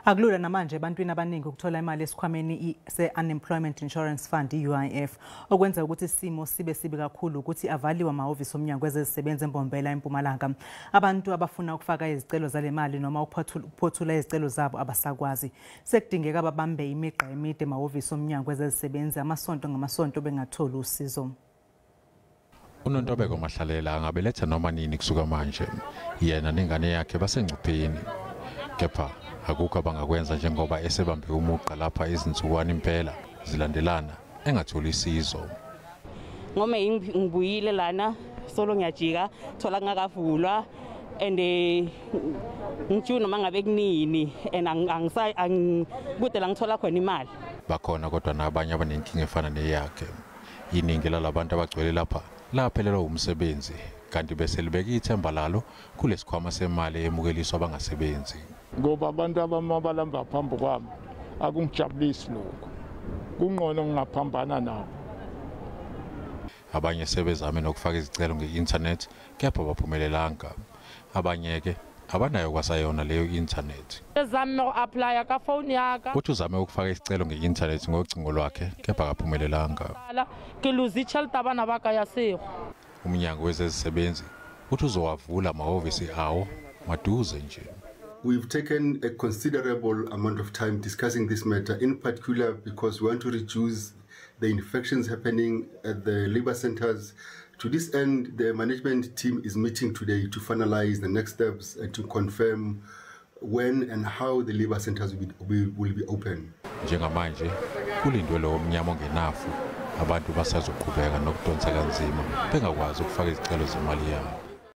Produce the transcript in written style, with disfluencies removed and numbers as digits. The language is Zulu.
Akulula namanje ebantwini abaningi ukuthola imali esikhwameni seUnemployment Insurance Fund iUIF okwenza ukuthi isimo sibe kakhulu ukuthi avaliwe amahhovisi oMnyango wezezisebenzi eMbombela eMpumalanga. Abantu abafuna ukufaka izicelo zalemali noma ukuphothula izicelo zabo abasakwazi. Sekudingeka babambe imigqa emide emahhovisi oMnyango wezezisebenzi amasonto ngamasonto bengatholi usizo. UNontobeko Mahlalela angabeletha noma nini kusuka manje. Yena nengane yakhe basengcupheni. Kepha akukho abangakwenza njengoba esebambe umuqa lapha izinsukwani impela zilandelana engatholi isizo. Ngome ngibuyile lana solo ngiyajika thola ngakavulwa ngijuna mangabe kunini kude la ngithola khona imali. Bakhona kodwa nabanye abanenkinga efana neyakhe. Iningi lalabantu abagcwele lapha laphelelwa umsebenzi kanti bese libeka ithemba lalo kulesikhwama semali emukeliswa abangasebenzi. Ngoba abantu ababalamba phambi kwami akungijabulisi lokho. Kungqono ngingaphambana nabo. Abanye sebezame nokufaka izicelo nge-internet kepha baphumelelanga. Abanye ke abanayo kwasayona leyo internet. Ezame uku-apply ka phone yaka. Uthi uzame ukufaka isicelo nge-internet ngocingo lwakhe kepha akaphumelelanga. Ngiluza i-shelter abana baka yasikho. Umnyango wezezisebenzi uthi uzowavula amahhovisi awo maduze nje. We've taken a considerable amount of time discussing this matter, in particular because we want to reduce the infections happening at the labor centers. To this end, the management team is meeting today to finalize the next steps and to confirm when and how the labor centers will be open. Njengamanje kulindwe lo mnyama ongenafu abantu basazoqhubeka nokudonsa kanzima bengakwazi ukufaka izicelo zemali yabo.